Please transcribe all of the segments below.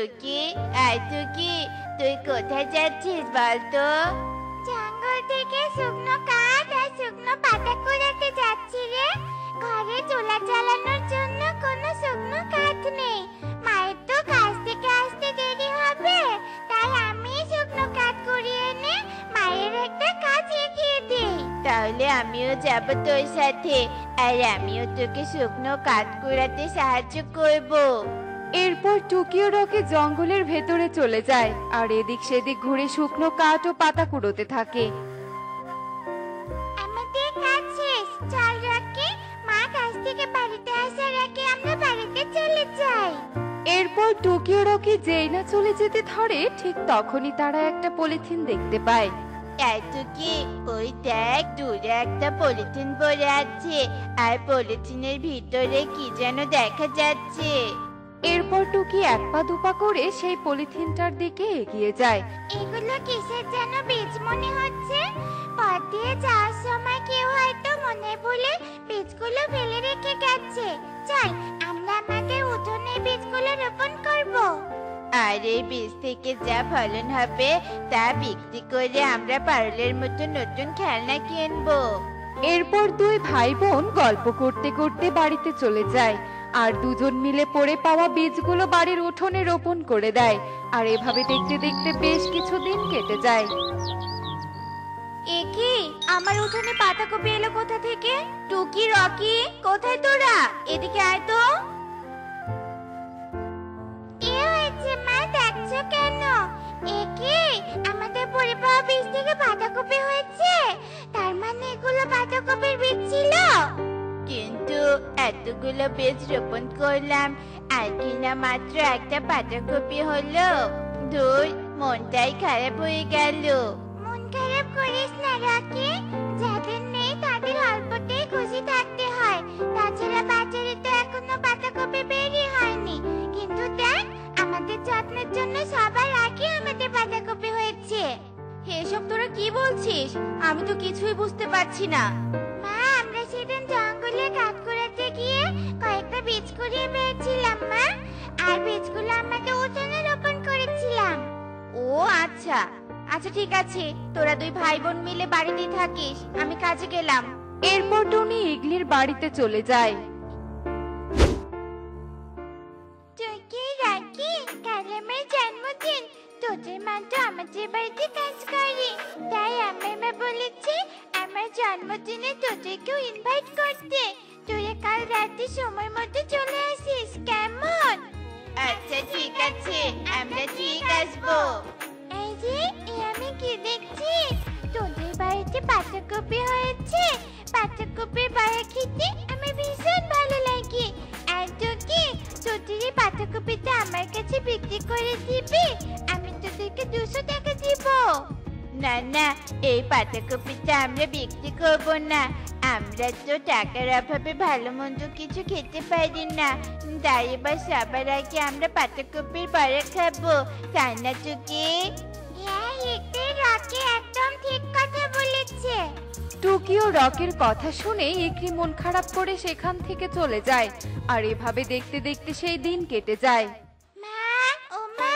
টুকি, আয় টুকি, তুই কোথায় যাচ্ছিস বলতো? জঙ্গল থেকে শুকনো কাঠ আর শুকনো পাতা কুড়াতে যাচ্ছি রে। ঘরে চুলা জ্বালানোর জন্য কোনো শুকনো কাঠ নেই। মায়ের তো কাজ থেকে আসতে দেরি হবে, তাই আমি শুকনো কাঠ কুড়িয়ে এনে মায়ের একটা কাজ এগিয়ে দিই। তাহলে আমিও যাব তোর সাথে, আর আমিও তোকে শুকনো কাঠ কুড়াতে সাহায্য করব। এরপর টুকি ও রকি জঙ্গলের ভেতরে চলে যায় আর এদিক সেদিক ঘুরে শুকনো কাঠ ও পাতা কুড়োতে থাকে। আমাদের কাজ শেষ। চল রকি, মা কাজ থেকে বাড়িতে আসার আগে আমরা বাড়িতে চলে যাই। এরপর টুকি ও রকি যেই না চলে যেতে ধরে ঠিক তখনই তারা একটা পলিথিন দেখতে পায়। এই টুকি, ওই দেখ দূরে একটা পলিথিন পড়ে আছে, আর পলিথিনের ভিতরে কি যেন দেখা যাচ্ছে। এরপর টুকি এক পা দুপা করে সেই পলিথিনটার দিকে এগিয়ে যায়। এগুলো কিসের যেন বীজ মনে হচ্ছে। পথ দিয়ে যাওয়ার সময় কেউ হয়তো মনে ভুলে বীজগুলো ফেলে রেখে গেছে। চল, আমরা আমাদের উঠোনে বীজগুলো রোপণ করব। আর এই বীজ থেকে যা ফলন হবে তা বিক্রি করে আমরা পারুলের মতো নতুন খেলনা কিনবো। এরপর দুই ভাই বোন গল্প করতে করতে বাড়িতে চলে যায় আর দুজন মিলে পড়ে পাওয়া বীজগুলো বাড়ির উঠোনে রোপণ করে দেয়। আর এভাবে দেখতে দেখতে বেশ কিছুদিন কেটে যায়। একি, আমার উঠোনে পাতাকপি এলো কোথা থেকে? টুকি, রকি, কোথায় তোরা? এদিকে আয় তো। এ হয়েছে মা, দেখছো কেন? একে আমাদের পড়ে পাওয়া বীজ থেকে বাঁধাকপি হয়েছে। তার মানে এগুলো বাঁধাকপির বীজ ছিল। কিন্তু এতগুলো বীজ রোপণ করলাম, আর কিনা মাত্র একটা পাতাকপি হলো। ধুর, মনটাই খারাপ হয়ে গেল। মন খারাপ করিস না রকি, যাদের নেই তাদের অল্পতেই খুশি থাকতে হয়। তাছাড়া বাজারে তো এখনো বাঁধাকপি বেরই হয়নি। কিন্তু দেখ, আমাদের যত্নের জন্য সবার আগে আমাদের বাঁধাকপি হয়েছে। এসব তোরা কি বলছিস? আমি তো কিছুই বুঝতে পারছি না। মা, আমরা সেদিন জঙ্গলে কাঠ কুড়াতে গিয়ে কয়েকটা বীজ কুড়িয়ে পেয়েছিলাম মা, আর বীজগুলো আমাদের উঠোনে রোপণ করেছিলাম। ও আচ্ছা, আচ্ছা ঠিক আছে, তোরা দুই ভাই বোন মিলে বাড়িতেই থাকিস, আমি কাজে গেলাম। এরপর টুনি ইগলির বাড়িতে চলে যায়। টুকি, রাকি, কাল আমার জন্মদিন। তোদের মা তো আমাদের বাড়িতে কাজ করে, তাই আমার মা বলেছে আমার জন্মদিনে তোদেরকেও ইনভাইট করতে। তোরা কাল রাতে সময় মতো চলে আসিস, কেমন? আচ্ছা ঠিক আছে, আমরা ঠিক আসবো। এই যে, আমি কি দেখছি? তোদের বাড়িতে পাতাকপি হয়েছে। পাতাকপির বড়া খেতে আমার ভীষণ ভালো লাগে। আর টুকি, তোদের এই পাতাকপিটা আমার কাছে বিক্রি করে দিবি? আমি তোদেরকে 200 টাকা দিব। না না, এই পাতাকপিটা আমরা বিক্রি করব না। আমরা তো টাকার অভাবে ভালো মন্দ কিছু খেতে পারি না, তাই এবার সবার আগে আমরা পাতাকপির বড়া খাবো, তাই না টুকি? হ্যাঁ, এতে রকি একদম ঠিক কথা বলেছে। টুকি ও রকির কথা শুনে ইকরি মন খারাপ করে সেখান থেকে চলে যায়। আর এভাবে দেখতে দেখতে সেই দিন কেটে যায়। মা, ও মা,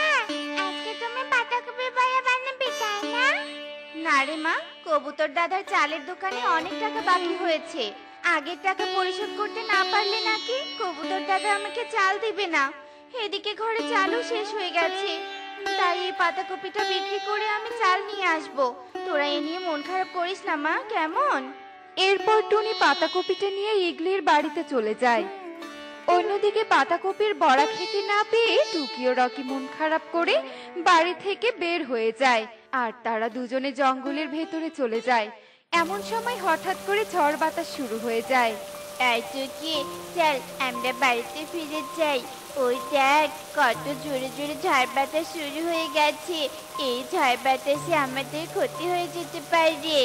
আজকে তুমি পাতাকপির বড়া বানাবে, তাই না? না রে মা, কবুতর দাদার চালের দোকানে অনেক টাকা বাকি হয়েছে। আগের টাকা পরিশোধ করতে না পারলে নাকি কবুতর দাদা আমাকে চাল দিবে না। এদিকে ঘরে চালও শেষ হয়ে গেছে, তাই এই পাতাকপিটা বিক্রি করে আমি চাল নিয়ে আসবো। তোরা এ নিয়ে মন খারাপ করিস না মা, কেমন? এরপর টুনি পাতাকপিটা নিয়ে ইগলির বাড়িতে চলে যায়। অন্যদিকে পাতাকপির বড়া খেতে না পেয়ে টুকি ও রকি মন খারাপ করে বাড়ি থেকে বের হয়ে যায়। আর তারা দুজনে জঙ্গলের ভেতরে চলে যায়। এমন সময় হঠাৎ করে ঝড় বাতাস শুরু হয়ে যায়। এই টুকি, চল আমরা বাড়িতে ফিরে যাই। ওই দেখ, কত জোরে জোরে ঝড় বাতাস শুরু হয়ে গেছে। এই ঝড় বাতাসে আমাদের ক্ষতি হয়ে যেতে পারে।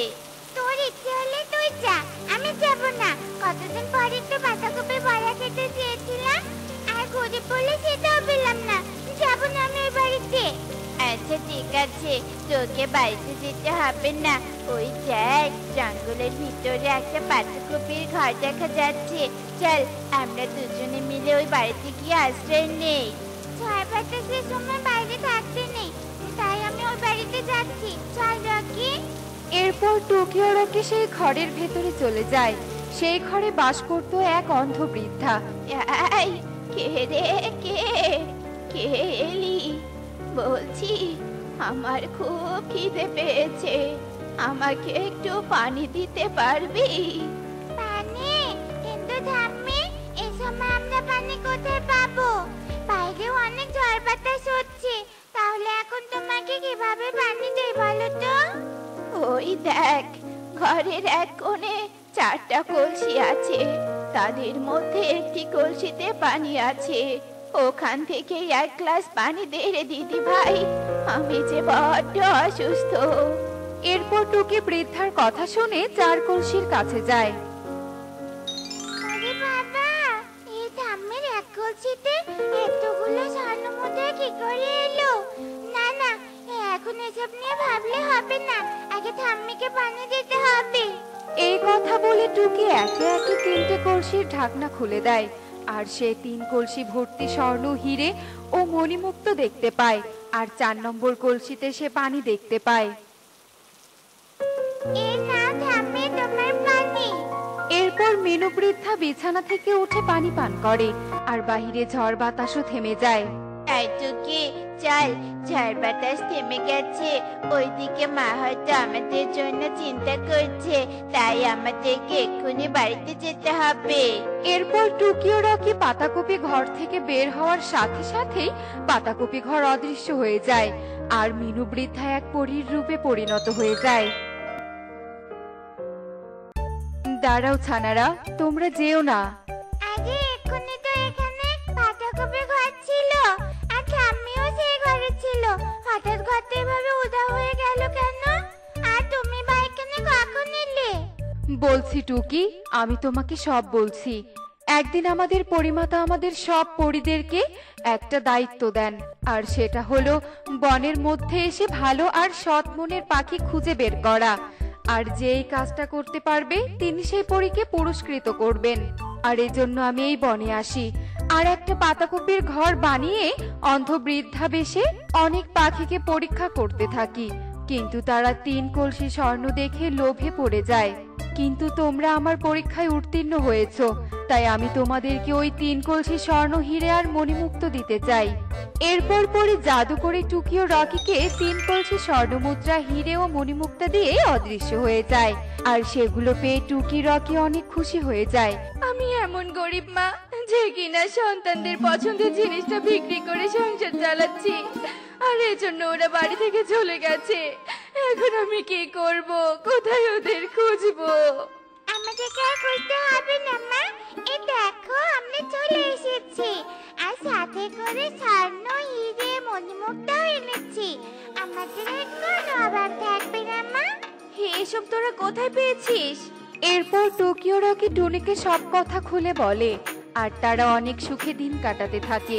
তোর ইচ্ছে হলে তুই যা, আমি যাব না। কতদিন পরে একটু বাঁধাকপির বড়া খেতে চেয়েছিলাম, আর ঘুরে পড়লে সেটাও পেলাম না। যাব না আমি ওই বাড়িতে। আচ্ছা ঠিক আছে, তোকে বাড়িতে যেতে হবে না। ওই দেখ, জঙ্গলের ভিতরে একটা পাতাকপির ঘর দেখা যাচ্ছে। চল আমরা দুজনে মিলে ওই বাড়িতে গিয়ে আশ্রয় নেই। ঝড় বাতাসের সময় বাইরে থাকতে নেই, তাই আমি ওই বাড়িতে যাচ্ছি। চল রকি। এরপর টুকি ও রকি সেই ঘরের ভেতরে চলে যায়। সেই ঘরে বাস করত এক অন্ধ বৃদ্ধা। এই কে রে, কে কে এলি? বলছি আমার খুব খিদে পেয়েছে, আমাকে একটু পানি দিতে পারবি? পানি? কিন্তু ঠাম্মি, এই সময় আমরা পানি কোথায় পাবো? বাইরেও অনেক ঝড় বাতাস হচ্ছে, তাহলে এখন তোমাকে কিভাবে পানি দেই বলো তো? ওই দেখ, ঘরের এক কোণে 4টা কলসি আছে, তাদের মধ্যে একটি কলসিতে পানি আছে। ওখান থেকে 1 গ্লাস পানি দে রে দিদি ভাই, আমি যে বড্ড অসুস্থ। এরপর টুকি বৃদ্ধার কথা শুনে 4 কলসির কাছে যায়। আরে বাবা, এই ঠাম্মির এক কলসিতে এতগুলো স্বর্ণ মুদ্রা কি করে এলো? না না, এখন এসব নিয়ে ভাবলে হবে না, আগে ঠাম্মিকে পানি দিতে হবে। এই কথা বলে টুকি একে একে 3টে কলসির ঢাকনা খুলে দেয়, আর সে 3 কলসি ভর্তি স্বর্ণ, হিরে ও মণিমুক্ত দেখতে পায়। আর 4 নম্বর কলসিতে সে পানি দেখতে পায়। এই নাও ঠাম্মি তোমার পানি। এরপর মিনু বৃদ্ধা বিছানা থেকে উঠে পানি পান করে, আর বাহিরে ঝড় বাতাসও থেমে যায়। এই টুকি, চল, ঝড় বাতাস থেমে গেছে, ওইদিকে মা হয়তো আমাদের জন্য চিন্তা করছে, তাই আমাদেরকে এক্ষুনি বাড়িতে যেতে হবে। এরপর টুকি ও রকি পাতাকপি ঘর থেকে বের হওয়ার সাথে সাথেই পাতাকপি ঘর অদৃশ্য হয়ে যায়, আর মিনু বৃদ্ধা এক পরীর রূপে পরিণত হয়ে যায়। দাঁড়াও ছানারা, তোমরা যেও না। আগে এক্ষুনি তো এখানে পাতাকপি ঘর ছিল, আর ঠাম্মিও সেই ঘরে ছিল, হঠাৎ ঘরটা এভাবে উধাও হয়ে গেল কেন? আর তুমি বা এখানে কখন এলে? বলছি টুকি, আমি তোমাকে সব বলছি। একদিন আমাদের পরিমাতা আমাদের সব পরিদেরকে একটা দায়িত্ব দেন, আর সেটা হলো বনের মধ্যে এসে ভালো আর সৎ মনের পাখি খুঁজে বের করা। আর যে এই কাজটা করতে পারবে তিনি সেই পরীকে পুরস্কৃত করবেন। আর এজন্য আমি এই বনে আসি, আর একটা পাতাকপির ঘর বানিয়ে অন্ধ বৃদ্ধা বেশে অনেক পাখিকে পরীক্ষা করতে থাকি। কিন্তু তারা 3 কলসি স্বর্ণ দেখে লোভে পড়ে যায়। কিন্তু তোমরা আমার পরীক্ষায় উত্তীর্ণ হয়েছো, তাই আমি তোমাদেরকে ওই 3 কলসি স্বর্ণ, হিরে আর মণিমুক্ত দিতে চাই। এরপর পরে জাদু করে টুকি ও রকিকে 3 কলসি স্বর্ণ মুদ্রা, হিরে ও মণিমুক্তা দিয়ে অদৃশ্য হয়ে যায়। আর সেগুলো পেয়ে টুকি, রকি অনেক খুশি হয়ে যায়। আমি এমন গরিব মা যে কিনা সন্তানদের পছন্দের জিনিসটা বিক্রি করে সংসার চালাচ্ছি, আর এজন্য ওরা বাড়ি থেকে চলে গেছে। এখন আমি কি করব? কোথায় ওদের খুঁজবো? আমাদেরকে আর খুঁজতে হবে না মা, এই দেখো আমরা চলে এসেছি, আর সাথে করে স্বর্ণ, হিরে, মণিমুক্তাও এনেছি। আমাদের আর কোনো অভাব থাকবে না মা। এসব তোরা কোথায় পেয়েছিস? এরপর টুকি ও রকি টুনিকে সব কথা খুলে বলে, আর তারা অনেক সুখে দিন কাটাতে থাকে।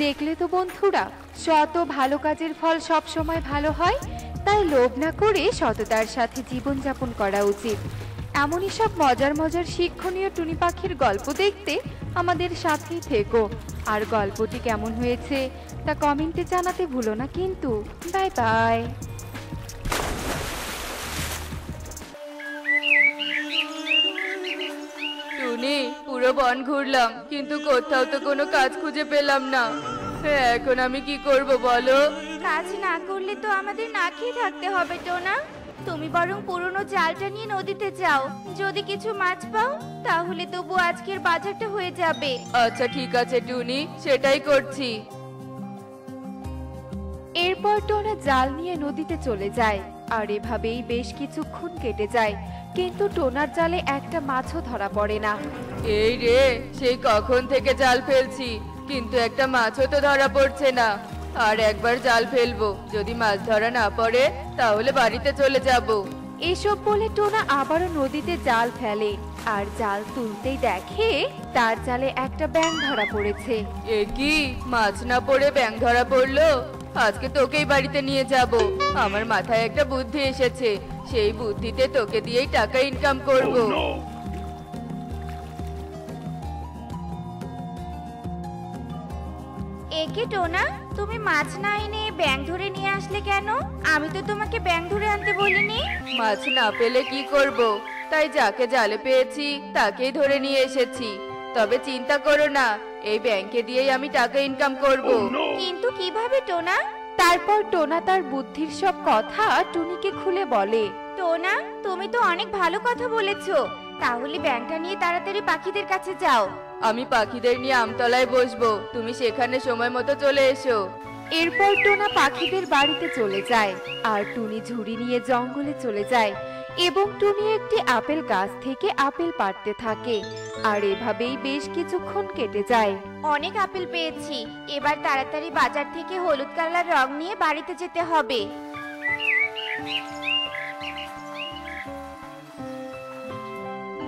দেখলে তো বন্ধুরা, সৎ ও ভালো কাজের ফল সব সময় ভালো হয়, তাই লোভ না করে সততার সাথে জীবনযাপন করা উচিত। এমনই সব মজার মজার শিক্ষণীয় টুনি পাখির গল্প দেখতে আমাদের সাথেই থেকো। আর গল্পটি কেমন হয়েছে তা কমেন্টে জানাতে ভুলো না কিন্তু। Bye bye. টুনি, পুরো বন ঘুরলাম কিন্তু কোথাও তো কোনো কাজ খুঁজে পেলাম না। এখন আমি কি করব বলো? কাজ না করলে তো আমাদের না খেয়ে থাকতে হবে টোনা। তুমি বরং পুরনো জালটা নিয়ে নদীতে যাও, যদি কিছু মাছ পাও তাহলে তবু আজকের বাজারটা হয়ে যাবে। আচ্ছা ঠিক আছে টুনি, সেটাই করছি। এরপর টোনা জাল নিয়ে নদীতে চলে যায়, আর এভাবেই বেশ কিছুক্ষণ কেটে যায়, কিন্তু টোনার জালে একটা মাছও ধরা পড়ে না। এই রে, সেই কখন থেকে জাল ফেলছি কিন্তু একটা মাছও তো ধরা পড়ছে না। আর একবার জাল ফেলবো, যদি মাছ ধরা না পড়ে তাহলে বাড়িতে চলে যাব। এসব বলে টোনা আবারও নদীতে জাল ফেলে, আর জাল তুলতেই দেখে তার জালে একটা ব্যাঙ ধরা পড়েছে। এ কি, মাছ না পড়ে ব্যাঙ ধরা পড়লো? আজকে তোকেই বাড়িতে নিয়ে যাব। আমার মাথায় একটা বুদ্ধি এসেছে, সেই বুদ্ধিতে তোকে দিয়েই টাকা ইনকাম করব। একে টোনা, তুমি মাছ না এনে ব্যাঙ ধরে নিয়ে আসলে কেন? আমি তো তোমাকে ব্যাঙ ধরে আনতে বলিনি। মাছ না পেলে কি করব, তাই যাকে জালে পেয়েছি তাকেই ধরে নিয়ে এসেছি। তবে চিন্তা করো না, এই ব্যাংকে দিয়েই আমি টাকা ইনকাম করব। কিন্তু কিভাবে টোনা? তারপর টোনা তার বুদ্ধির সব কথা টুনিকে খুলে বলে। টোনা, তুমি তো অনেক ভালো কথা বলেছো। তাহলে ব্যাঙটা নিয়ে তাড়াতাড়ি পাখিদের কাছে যাও। আমি পাখিদের নিয়ে আমতলায় বসবো, তুমি সেখানে সময় মতো চলে এসো। এরপর টোনা পাখিদের বাড়িতে চলে যায় আর টুনি ঝুড়ি নিয়ে জঙ্গলে চলে যায় এবং টুনি একটি আপেল গাছ থেকে আপেল পাড়তে থাকে। আর এভাবেই বেশ কিছুক্ষণ কেটে যায়। অনেক আপেল পেয়েছি, এবার তাড়াতাড়ি বাজার থেকে হলুদ কালার রং নিয়ে বাড়িতে যেতে হবে।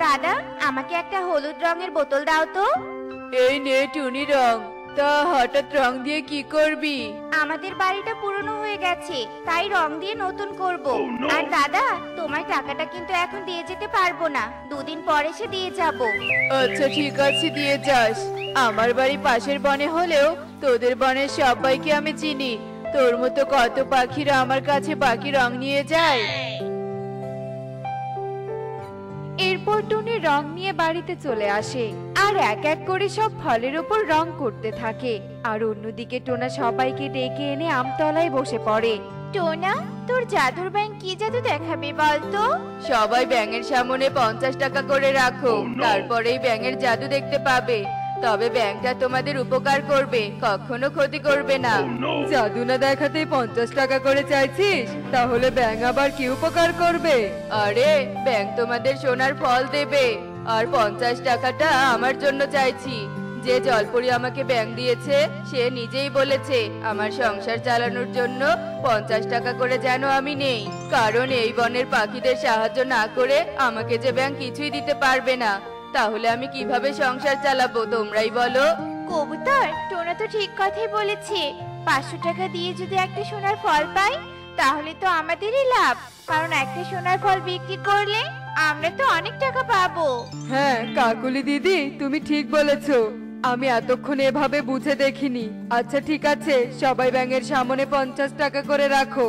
দাদা, আমাকে একটা হলুদ রঙের বোতল দাও তো। এই নে টুনি রং। তা হঠাৎ রং দিয়ে কি করবি? আমাদের বাড়িটা পুরনো হয়ে গেছে, তাই রং দিয়ে নতুন করব। আর দাদা, তোমার টাকাটা কিন্তু এখন দিয়ে যেতে পারবো না, দুদিন পর এসে দিয়ে যাব। আচ্ছা ঠিক আছে, দিয়ে যাস। আমার বাড়ি পাশের বনে হলেও তোদের বনের সবাইকে আমি চিনি। তোর মতো কত পাখিরা আমার কাছে বাকি রং নিয়ে যায়। এরপর টুনি রং নিয়ে বাড়িতে চলে আসে আর এক এক করে সব ফলের উপর রং করতে থাকে। আর অন্যদিকে টোনা সবাইকে ডেকে এনে আমতলায় বসে পড়ে। টোনা, তোর জাদুর ব্যাঙ কি জাদু দেখাবে বলতো? সবাই ব্যাঙের সামনে 50 টাকা করে রাখো, তারপরেই ব্যাঙের জাদু দেখতে পাবে। তবে ব্যাঙটা তোমাদের উপকার করবে, কখনো ক্ষতি করবে না। জাদু না দেখাতে 50 টাকা করে চাইছিস? তাহলে ব্যাঙ আবার কি উপকার করবে? আরে ব্যাঙ তোমাদের সোনার ফল দেবে। আর 50 টাকাটা আমার জন্য চাইছি। যে জলপরি আমাকে ব্যাঙ দিয়েছে সে নিজেই বলেছে আমার সংসার চালানোর জন্য 50 টাকা করে যেন আমি নেই। কারণ এই বনের পাখিদের সাহায্য না করে আমাকে যে ব্যাঙ কিছুই দিতে পারবে না। তাহলে আমি কিভাবে সংসার চালাবো তোমরাই বলো। কবুতর, টোনা তো ঠিক কথাই বলেছে। 500 টাকা দিয়ে যদি একটা সোনার ফল পাই তাহলে তো আমাদেরই লাভ, কারণ একটা সোনার ফল বিক্রি করলে আমরা তো অনেক টাকা পাবো। হ্যাঁ কাকুলি দিদি, তুমি ঠিক বলেছো। আমি এতক্ষণ এভাবে বুঝে দেখিনি। আচ্ছা ঠিক আছে, সবাই ব্যাঙের সামনে 50 টাকা করে রাখো।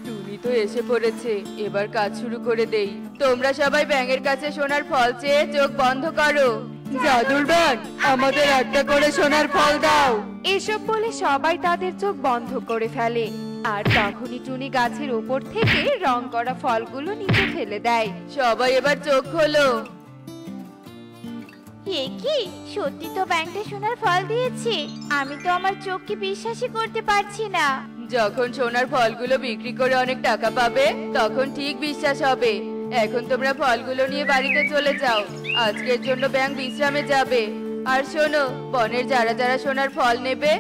টুনি তো এসে পড়েছে, এবার কাজ শুরু করে দেই। তোমরা সবাই ব্যাঙের কাছে সোনার ফল চেয়ে চোখ বন্ধ করো। জাদুর ব্যাঙ, আমাদের একটা করে সোনার ফল দাও। এসব বলে সবাই তাদের চোখ বন্ধ করে ফেলে। আর তখনই টুনি গাছের উপর থেকে রং করা ফলগুলো নিচে ফেলে দেয়। সবাই এবার চোখ খোলো। এ কি, সত্যি তো ব্যাংকটা সোনার ফল দিয়েছে। আমি তো আমার চোখকে বিশ্বাসই করতে পারছি না। যখন সোনার ফলগুলো বিক্রি করে অনেক টাকা পাবে তখন ঠিক বিশ্বাস হবে। এখন তোমরা ফলগুলো নিয়ে বাড়িতে চলে যাও, আজকের জন্য ব্যাঙ বিশ্রামে যাবে। আর শোনো, বনের যারা যারা সোনার ফল নেবে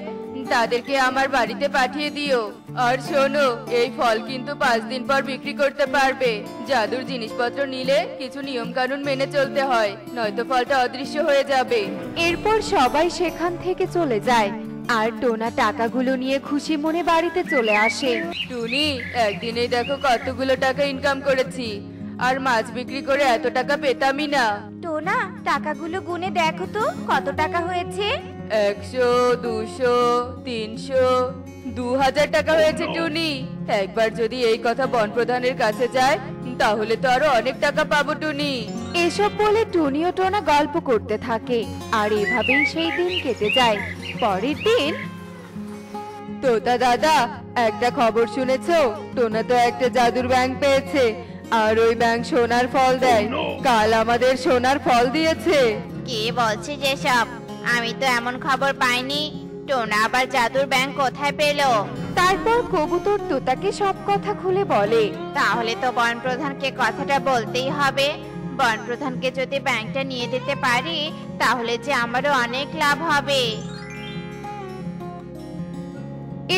তাদেরকে আমার বাড়িতে পাঠিয়ে দিও। আর শোনো, এই ফল কিন্তু 5 দিন পর বিক্রি করতে পারবে। জাদুর জিনিসপত্র নিলে কিছু নিয়ম কানুন মেনে চলতে হয়, নয়তো ফলটা অদৃশ্য হয়ে যাবে। এরপর সবাই সেখান থেকে চলে যায় আর টোনা টাকাগুলো নিয়ে খুশি মনে বাড়িতে চলে আসে। টুনি, একদিনেই দেখো কতগুলো টাকা ইনকাম করেছি। আর মাছ বিক্রি করে এত টাকা পেতামই না। টোনা, টাকাগুলো গুনে দেখো তো কত টাকা হয়েছে। 100, 200, 300, 2000 টাকা হয়েছে টুনি। একবার যদি এই কথা বন প্রধানের কাছে যায় তাহলে তো আরো অনেক টাকা পাবো টুনি। এসব বলে টুনি ও টোনা গল্প করতে থাকে আর এভাবেই সেই দিন কেটে যায়। পরের দিন তোতা দাদা, একটা খবর শুনেছো? টোনা তো একটা জাদুর ব্যাঙ পেয়েছে, আর ওই ব্যাঙ সোনার ফল দেয়। কাল আমাদের সোনার ফল দিয়েছে। কে বলছে যেসব? আমি তো এমন খবর পাইনি। টোনা আবার জাদুর ব্যাংক কোথায় পেলো? তারপর কবুতর তোতাকে সব কথা খুলে বলে। তাহলে তো বন প্রধানকে কথাটা বলতেই হবে। বন প্রধানকে যদি ব্যাংকটা নিয়ে দিতে পারি তাহলে যে আমারও অনেক লাভ হবে।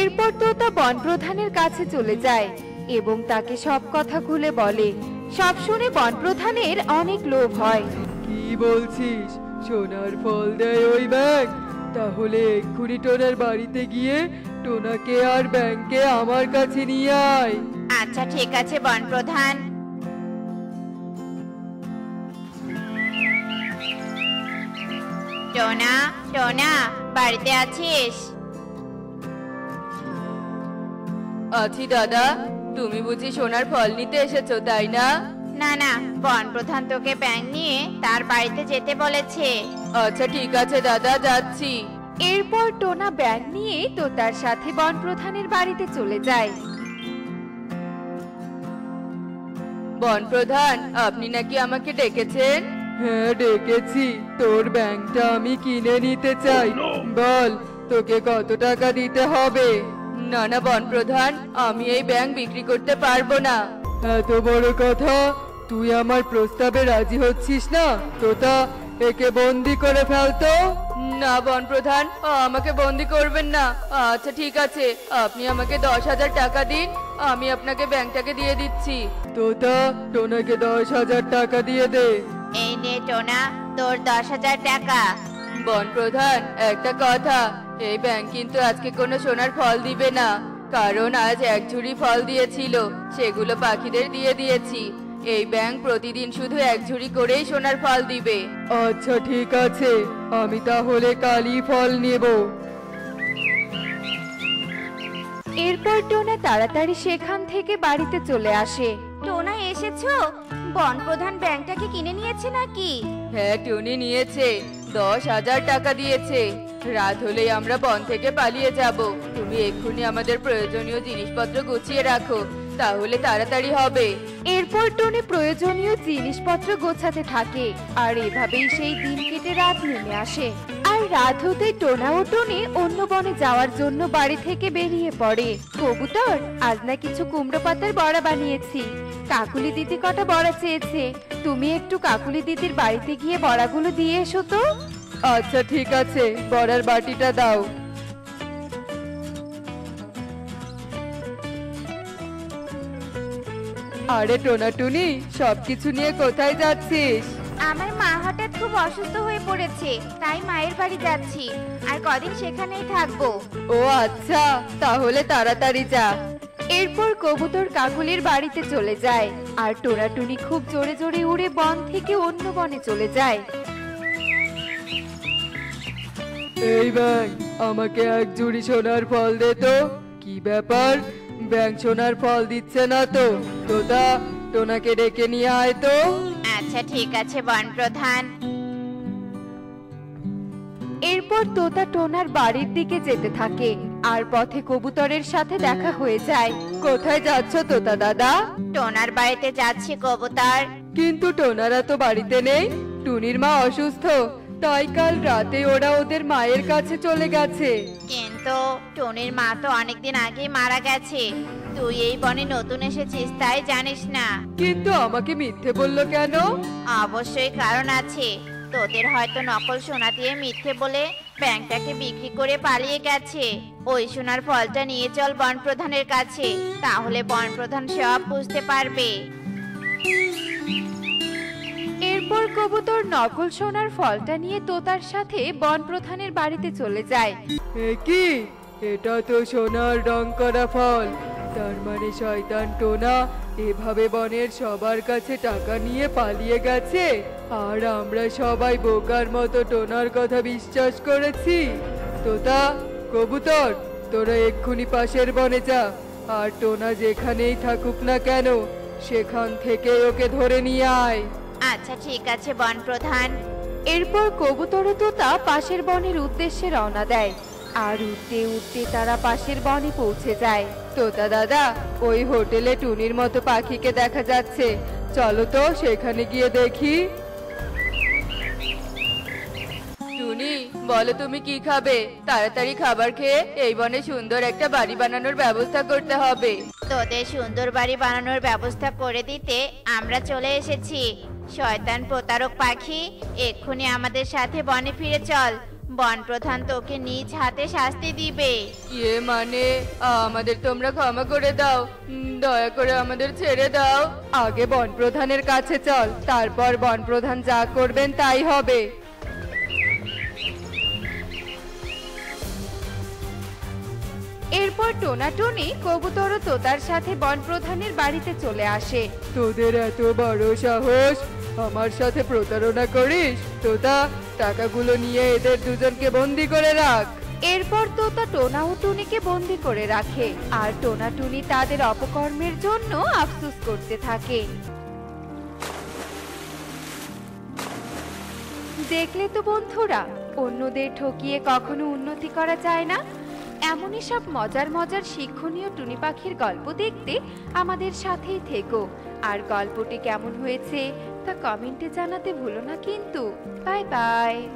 এরপর তোতা বন প্রধানের কাছে চলে যায় এবং তাকে সব কথা খুলে বলে। সব শুনে বন প্রধানের অনেক লোভ হয়। কি বলছিস? সোনার ফল দেয় ওই ব্যাঙ? তাহলে এক্ষুনি টোনার বাড়িতে গিয়ে টোনাকে আর ব্যাঙকে আমার কাছে নিয়ে আয়। আচ্ছা ঠিক আছে বন প্রধান। টোনা, টোনা, বাড়িতে আছিস? আছি দাদা। তুমি বুঝি সোনার ফল নিতে এসেছো তাই না? না না, বন প্রধান তোকে ব্যাঙ নিয়ে তার বাড়িতে যেতে বলেছে। আচ্ছা ঠিক আছে দাদা, যাচ্ছি। এরপর টোনা ব্যাগ নিয়ে তোতার সাথে বন প্রধানের বাড়িতে চলে যায়। বন প্রধান, আপনি নাকি আমাকে ডেকেছেন? হ্যাঁ ডেকেছি, তোর ব্যাংকটা আমি কিনে নিতে চাই। বল তোকে কত টাকা দিতে হবে? না না বন প্রধান, আমি এই ব্যাংক বিক্রি করতে পারবো না। এত বড় কথা, তুই আমার প্রস্তাবে রাজি হচ্ছিস না? তোতা, একে বন্দি করে ফেলতো। না বন প্রধান, আমাকে বন্দি করবেন না। আচ্ছা ঠিক আছে, আপনি আমাকে 10,000 টাকা দিন, আমি আপনাকে ব্যাংকটাকে দিয়ে দিচ্ছি। তোতা, টোনাকে 10,000 টাকা দিয়ে দে। এই নে টোনা, তোর 10,000 টাকা। বন প্রধান, একটা কথা, এই ব্যাংক কিন্তু আজকে কোনো সোনার ফল দিবে না, কারণ আজ এক ঝুড়ি ফল দিয়েছিল, সেগুলো পাখিদের দিয়ে দিয়েছি। এই ব্যাংক প্রতিদিন শুধু এক ঝুড়ি করেই সোনার ফল দিবে। আচ্ছা ঠিক আছে, আমি তাহলে কালই ফল নেব। এরপর টোনা তাড়াতাড়ি সেখান থেকে বাড়িতে চলে আসে। টোনা এসেছো? বন প্রধান ব্যাংকটাকে কিনে নিয়েছে নাকি? হ্যাঁ টুনি নিয়েছে, 10,000 টাকা দিয়েছে। রাত হলেই আমরা বন থেকে পালিয়ে যাব। তুমি এক্ষুনি আমাদের প্রয়োজনীয় জিনিসপত্র গুছিয়ে রাখো, তাহলে তাড়াতাড়ি হবে। এরপর টনি প্রয়োজনীয় জিনিসপত্র গোছাতে থাকে, আর এভাবেই সেই দিন কেটে রাত নেমে আসে। আর রাত হতে টোনা ও টনি অন্য বনে যাওয়ার জন্য বাড়ি থেকে বেরিয়ে পড়ে। কবুতর, আজ না কিছু কুমড়ো পাতার বড়া বানিয়েছি। কাকুলি দিদি কটা বড়া চেয়েছে, তুমি একটু কাকুলি দিদির বাড়িতে গিয়ে বড়াগুলো দিয়ে এসো তো। আচ্ছা ঠিক আছে, বড়ার বাটিটা দাও। আরে টোনা টুনি, সবকিছু নিয়ে কোথায় যাচ্ছিস? আমার মা হঠাৎ খুব অসুস্থ হয়ে পড়েছে, তাই মায়ের বাড়ি যাচ্ছি, আর কদিন সেখানেই থাকবো। ও আচ্ছা, তাহলে তাড়াতাড়ি যা। এরপর কবুতর কাকুলির বাড়িতে চলে যায়, আর টোনা টুনি খুব জোরে জোরে উড়ে বন থেকে অন্য বনে চলে যায়। এই ব্যাং, আমাকে এক ঝুড়ি সোনার ফল দে তো। কি ব্যাপার, ব্যাং সোনার ফল দিচ্ছে না তো? তোতা, টোনাকে ডেকে নিয়ে আয় তো। আচ্ছা ঠিক আছে বন প্রধান। এরপর তোতা টোনার বাড়ির দিকে যেতে থাকে, আর পথে কবুতরের সাথে দেখা হয়ে যায়। কোথায় যাচ্ছ তোতা দাদা? টোনার বাড়িতে যাচ্ছি কবুতর। কিন্তু টোনারা তো বাড়িতে নেই, টুনির মা অসুস্থ, তাই কাল রাতে ওরা ওদের মায়ের কাছে চলে গেছে। কিন্তু টনির মা তো অনেকদিন আগেই মারা গেছে, তুই এই বনে নতুন এসেছিস তাই জানিস না। কিন্তু আমাকে মিথ্যে বললো কেন? অবশ্যই কারণ আছে, তোদের হয়তো নকল সোনা দিয়ে মিথ্যে বলে ব্যাংকটাকে বিক্রি করে পালিয়ে গেছে। ওই সোনার ফলটা নিয়ে চল বন প্রধানের কাছে, তাহলে বন প্রধান সব বুঝতে পারবে। এরপর কবুতর নকল সোনার ফলটা নিয়ে তোতার সাথে বন প্রধানের বাড়িতে চলে যায়। এ কি, এটা তো সোনার রং করা ফল। তার মানে শয়তান টোনা এভাবে বনের সবার কাছে টাকা নিয়ে পালিয়ে গেছে, আর আমরা সবাই বোকার মতো টোনার কথা বিশ্বাস করেছি। তোতা, কবুতর, তোরা এক্ষুনি পাশের বনে যা, আর টোনা যেখানেই থাকুক না কেন সেখান থেকে ওকে ধরে নিয়ে আয়। আচ্ছা ঠিক আছে বন প্রধান। এরপর কবুতর ও তোতা পাশের বনের উদ্দেশ্যে রওনা দেয়, আর উঠতে উঠতে তারা পাশের বনে পৌঁছে যায়। তোতা দাদা, ওই হোটেলে টুনির মতো পাখিকে দেখা যাচ্ছে, চলো তো সেখানে গিয়ে দেখি। টুনি, বলো তুমি কি খাবে? তাড়াতাড়ি খাবার খেয়ে এই বনে সুন্দর একটা বাড়ি বানানোর ব্যবস্থা করতে হবে। তোদের সুন্দর বাড়ি বানানোর ব্যবস্থা করে দিতে আমরা চলে এসেছি। শয়তান প্রতারক পাখি, এক্ষুনি আমাদের সাথে বনে ফিরে চল, বন প্রধান তোকে নিজ হাতে শাস্তি দিবে। ইয়ে মানে, আমাদের তোমরা ক্ষমা করে দাও, দয়া করে আমাদের ছেড়ে দাও। আগে বন প্রধানের কাছে চল, তারপর বন প্রধান যা করবেন তাই হবে। এরপর টোনা টুনি কবুতর ও তোতার সাথে বন প্রধানের বাড়িতে চলে আসে। তোদের এত বড় সাহস, আমার সাথে প্রতারণা করিস? তোতা, টাকাগুলো নিয়ে এদের দুজনকে বন্দি করে রাখ। এরপর তোতা টোনা ও টুনিকে বন্দি করে রাখে আর টোনা টুনি তাদের অপকর্মের জন্য আফসোস করতে থাকে। দেখলে তো বন্ধুরা, অন্যদের ঠকিয়ে কখনো উন্নতি করা যায় না। এমনই সব মজার মজার শিক্ষণীয় টুনি পাখির গল্প দেখতে আমাদের সাথেই থেকো। আর গল্পটি কেমন হয়েছে তা কমেন্টে জানাতে ভুলো না কিন্তু। Bye bye.